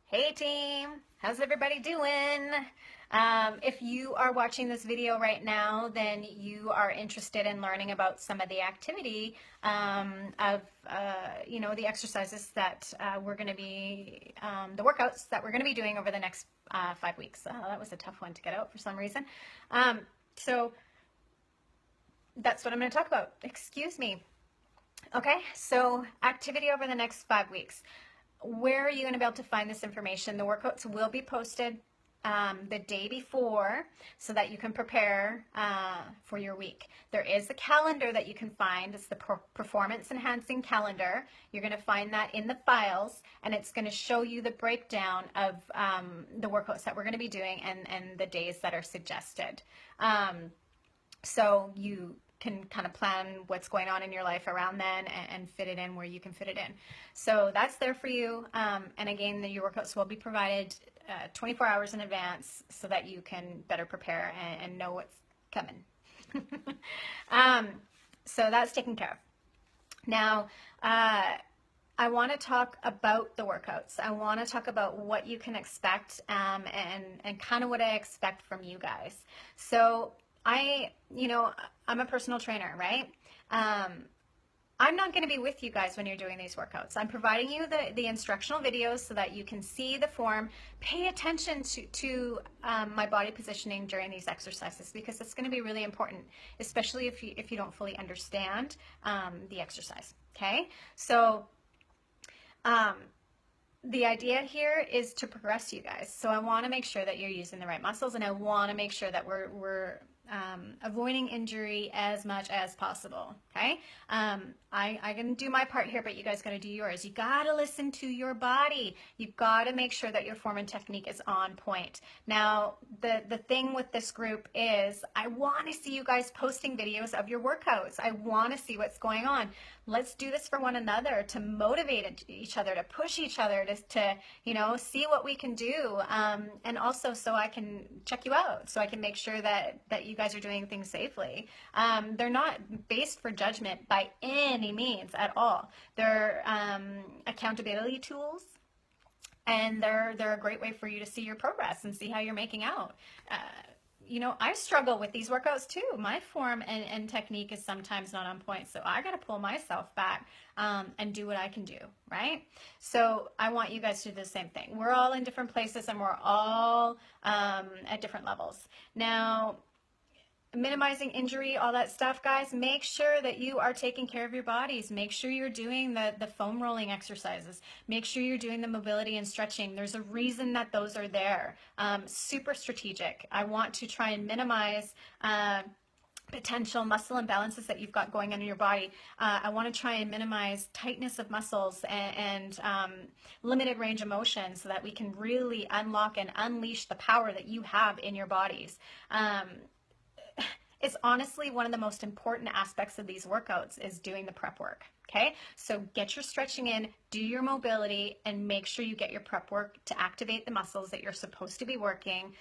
Hey team, how's everybody doing? If you are watching this video right now, then you are interested in learning about some of the activity of, the exercises that we're going to be, the workouts that we're going to be doing over the next 5 weeks. That was a tough one to get out for some reason. So that's what I'm going to talk about. Excuse me. Okay, so activity over the next 5 weeks. Where are you going to be able to find this information? The workouts will be posted the day before so that you can prepare for your week. There is a calendar that you can find. It's the performance enhancing calendar. You're going to find that in the files, and it's going to show you the breakdown of the workouts that we're going to be doing and the days that are suggested. So you can kind of plan what's going on in your life around then and fit it in where you can fit it in. So that's there for you. And again, your workouts will be provided 24 hours in advance so that you can better prepare and know what's coming. So that's taken care of. Now, I want to talk about the workouts. I want to talk about what you can expect and kind of what I expect from you guys. So I'm a personal trainer, right? I'm not going to be with you guys when you're doing these workouts. I'm providing you the instructional videos so that you can see the form. Pay attention to my body positioning during these exercises because it's going to be really important, especially if you don't fully understand the exercise, okay? So the idea here is to progress you guys. So I want to make sure that you're using the right muscles, and I want to make sure that we're avoiding injury as much as possible, okay? I can do my part here, but you guys got to do yours. You got to listen to your body. You've got to make sure that your form and technique is on point. Now, the thing with this group is I want to see you guys posting videos of your workouts. I want to see what's going on. Let's do this for one another, to motivate each other, to push each other, to see what we can do, and also so I can check you out, so I can make sure that you guys are doing things safely. They're not based for judgment by any means at all. They're accountability tools, and they're a great way for you to see your progress and see how you're making out. I struggle with these workouts too. My form and technique is sometimes not on point, so I got to pull myself back and do what I can do, right? So I want you guys to do the same thing. We're all in different places, and we're all at different levels. Now, minimizing injury, all that stuff, guys, make sure that you are taking care of your bodies. Make sure you're doing the foam rolling exercises. Make sure you're doing the mobility and stretching. There's a reason that those are there. Super strategic. I want to try and minimize potential muscle imbalances that you've got going on in your body. I want to try and minimize tightness of muscles and limited range of motion so that we can really unlock and unleash the power that you have in your bodies. It's honestly one of the most important aspects of these workouts is doing the prep work, okay? So get your stretching in, do your mobility, and make sure you get your prep work to activate the muscles that you're supposed to be working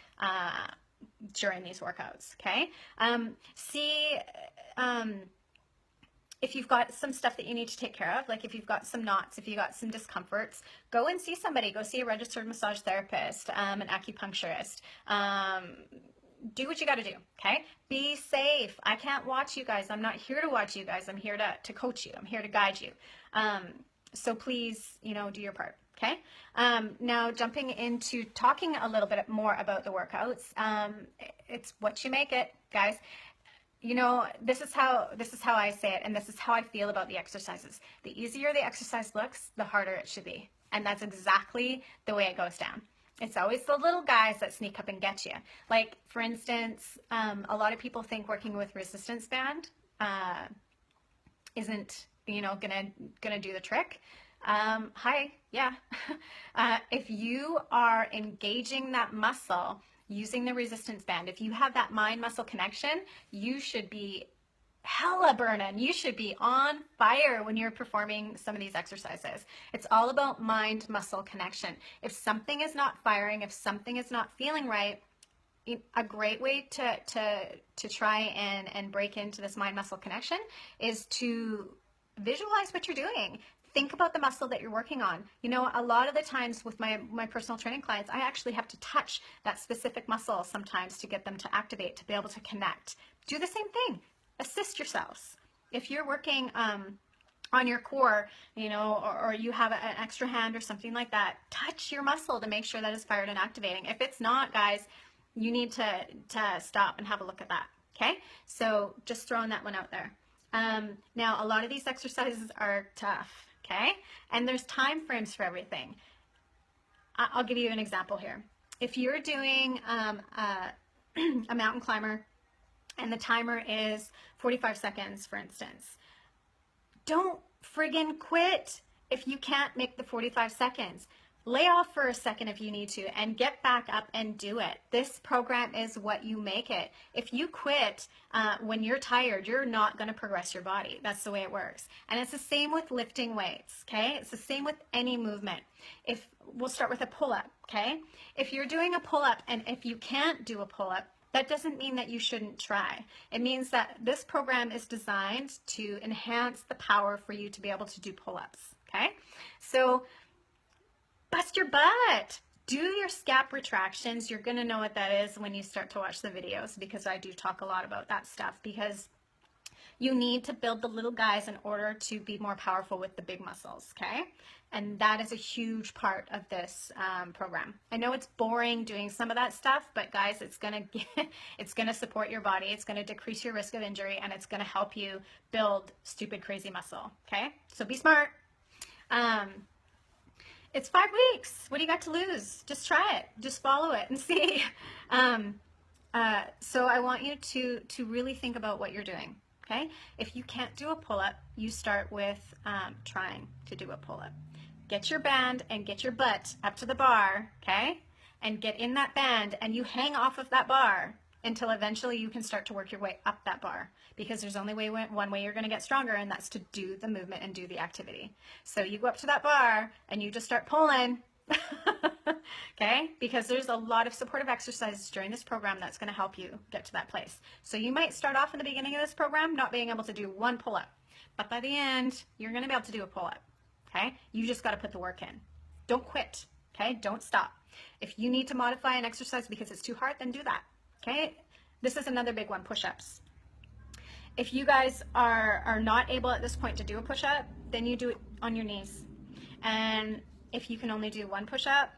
during these workouts, okay? If you've got some stuff that you need to take care of, like if you've got some knots, if you've got some discomforts, go and see somebody. Go see a registered massage therapist, an acupuncturist. Do what you got to do, okay? Be safe. I can't watch you guys. I'm not here to watch you guys. I'm here to coach you. I'm here to guide you. So please, do your part, okay? Now, jumping into talking a little bit more about the workouts. It's what you make it, guys. This is how I say it, and this is how I feel about the exercises. The easier the exercise looks, the harder it should be. And that's exactly the way it goes down. It's always the little guys that sneak up and get you. Like, for instance, a lot of people think working with resistance band isn't, gonna do the trick. Yeah. If you are engaging that muscle using the resistance band, if you have that mind-muscle connection, you should be hella burning. You should be on fire when you're performing some of these exercises. It's all about mind-muscle connection. If something is not firing, if something is not feeling right, a great way to try and break into this mind-muscle connection is to visualize what you're doing. think about the muscle that you're working on. You know, a lot of the times with my personal training clients, I actually have to touch that specific muscle sometimes to get them to activate, to be able to connect. Do the same thing. Assist yourselves. If you're working on your core, you know, or you have an extra hand or something like that, touch your muscle to make sure that it's fired and activating. If it's not, guys, you need to stop and have a look at that. Okay, so just throwing that one out there. Now, a lot of these exercises are tough, okay? And there's time frames for everything. I'll give you an example here. If you're doing a mountain climber and the timer is 45 seconds, for instance, don't friggin' quit if you can't make the 45 seconds. Lay off for a second if you need to and get back up and do it. This program is what you make it. If you quit when you're tired, you're not going to progress your body. That's the way it works. And it's the same with lifting weights, okay? It's the same with any movement. If we'll start with a pull-up, okay? If you're doing a pull-up and if you can't do a pull-up, that doesn't mean that you shouldn't try. It means that this program is designed to enhance the power for you to be able to do pull-ups, okay? So bust your butt. Do your scap retractions. You're going to know what that is when you start to watch the videos, because I do talk a lot about that stuff, because you need to build the little guys in order to be more powerful with the big muscles, okay? And that is a huge part of this program. I know it's boring doing some of that stuff, but guys, it's gonna support your body. It's gonna decrease your risk of injury, and it's gonna help you build stupid, crazy muscle, okay? So be smart. It's 5 weeks. What do you got to lose? Just try it. Just follow it and see. So I want you to really think about what you're doing, okay? If you can't do a pull-up, you start with trying to do a pull-up. Get your band and get your butt up to the bar, okay? And get in that band and you hang off of that bar until eventually you can start to work your way up that bar, because there's only one way you're going to get stronger, and that's to do the movement and do the activity. So you go up to that bar and you just start pulling, okay? Because there's a lot of supportive exercises during this program that's going to help you get to that place. So you might start off in the beginning of this program not being able to do one pull-up, but by the end, you're going to be able to do a pull-up, okay? You just got to put the work in. Don't quit, okay? Don't stop. If you need to modify an exercise because it's too hard, then do that. Okay, this is another big one, push-ups. If you guys are not able at this point to do a push-up, then you do it on your knees. And if you can only do one push-up,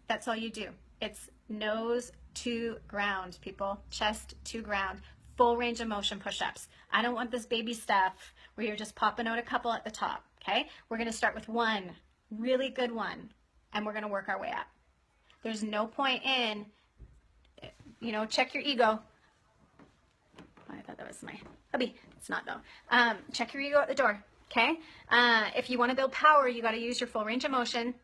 that's all you do. It's nose to ground, people. Chest to ground. Full range of motion push-ups. I don't want this baby stuff where you're just popping out a couple at the top, okay? We're going to start with one, really good one, and we're going to work our way up. There's no point in, you know, check your ego. I thought that was my hubby. It's not though. Check your ego at the door, okay? If you want to build power, you got to use your full range of motion,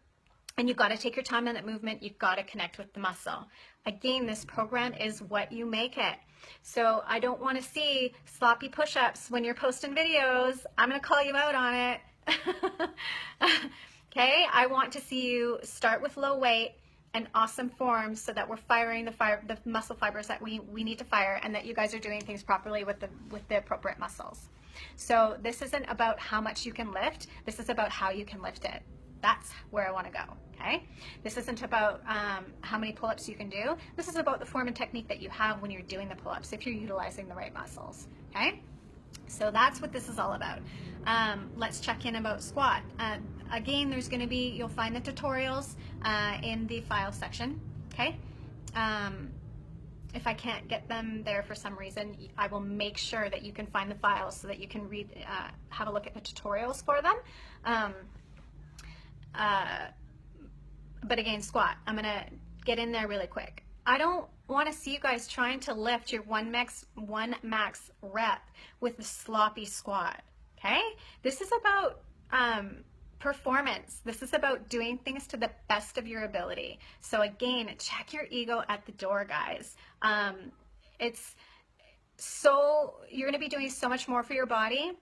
and you've got to take your time in that movement. You've got to connect with the muscle. Again, this program is what you make it. So I don't want to see sloppy push-ups when you're posting videos. I'm going to call you out on it. Okay? I want to see you start with low weight and awesome forms, so that we're firing the muscle fibers that we need to fire, and that you guys are doing things properly with the appropriate muscles. So this isn't about how much you can lift. This is about how you can lift it. That's where I want to go, okay? This isn't about how many pull-ups you can do. This is about the form and technique that you have when you're doing the pull-ups, if you're utilizing the right muscles, okay? So that's what this is all about. Let's check in about squat. Again, there's going to be, you'll find the tutorials in the file section, okay? If I can't get them there for some reason, I will make sure that you can find the files so that you can read, have a look at the tutorials for them. But again, squat, I'm going to get in there really quick. I don't want to see you guys trying to lift your one max rep with the sloppy squat, okay? This is about performance. This is about doing things to the best of your ability. So again, check your ego at the door, guys. It's so, you're going to be doing so much more for your body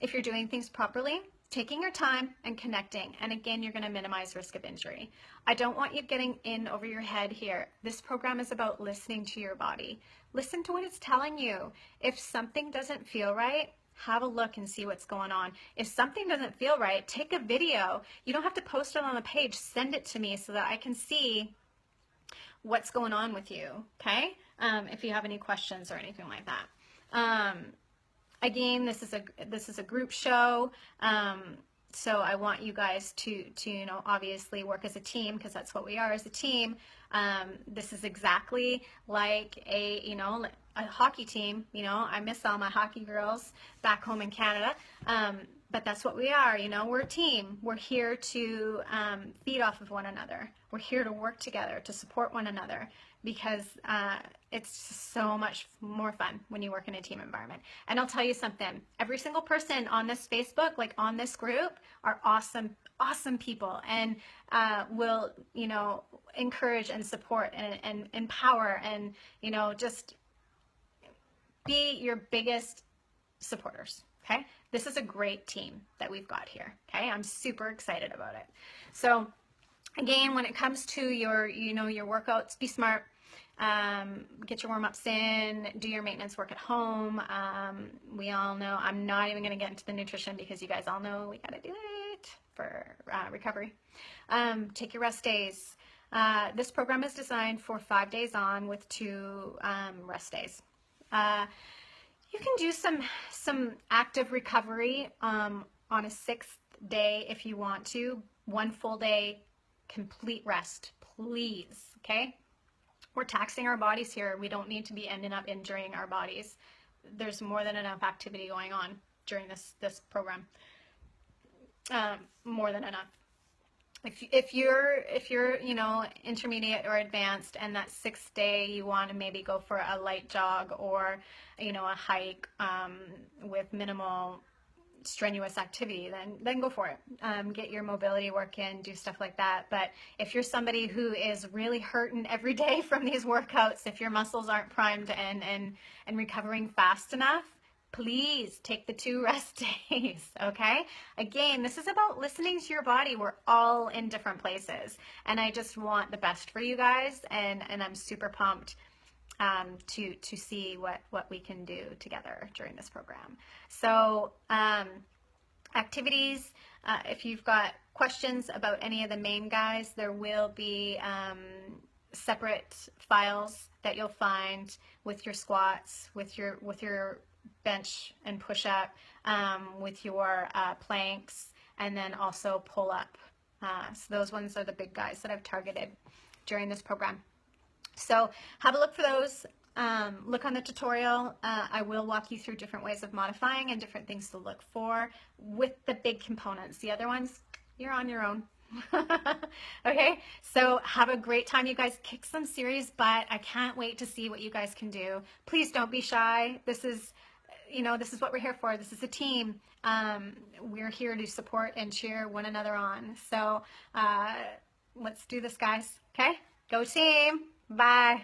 if you're doing things properly, taking your time and connecting. And again, you're going to minimize risk of injury. I don't want you getting in over your head here. This program is about listening to your body. Listen to what it's telling you. If something doesn't feel right, have a look and see what's going on. If something doesn't feel right, take a video. You don't have to post it on the page. Send it to me so that I can see what's going on with you, okay? If you have any questions or anything like that. Again, this is a group show. So I want you guys to obviously work as a team, because that's what we are as a team. This is exactly like a hockey team. I miss all my hockey girls back home in Canada. But that's what we are. We're a team. We're here to feed off of one another. We're here to work together, to support one another, because it's so much more fun when you work in a team environment. And I'll tell you something, every single person on this Facebook, like on this group, are awesome, awesome people, and will, encourage and support and empower and, just be your biggest supporters, okay? This is a great team that we've got here, okay? I'm super excited about it. So again, when it comes to your workouts, be smart. Get your warm-ups in, do your maintenance work at home. We all know, I'm not even going to get into the nutrition, because you guys all know we got to do it for recovery. Take your rest days. This program is designed for 5 days on with 2 rest days. You can do some active recovery on a 6th day if you want to. 1 full day, complete rest, please, okay? We're taxing our bodies here. We don't need to be ending up injuring our bodies. There's more than enough activity going on during this program. More than enough. If you're intermediate or advanced, and that 6th day you want to maybe go for a light jog or a hike with minimal strenuous activity, then go for it. Get your mobility work in, do stuff like that. But if you're somebody who is really hurting every day from these workouts, if your muscles aren't primed and recovering fast enough, please take the 2 rest days, okay? Again, this is about listening to your body. We're all in different places, and I just want the best for you guys, and I'm super pumped to see what we can do together during this program. So activities, if you've got questions about any of the main guys, there will be separate files that you'll find with your squats, with your bench and push up, with your planks, and then also pull up. So those ones are the big guys that I've targeted during this program. So have a look for those. Look on the tutorial. I will walk you through different ways of modifying and different things to look for with the big components. The other ones, you're on your own. Okay, so have a great time, you guys. Kick some serious butt. I can't wait to see what you guys can do. Please don't be shy. This is what we're here for. This is a team. We're here to support and cheer one another on. So let's do this, guys. Okay, go team. Bye.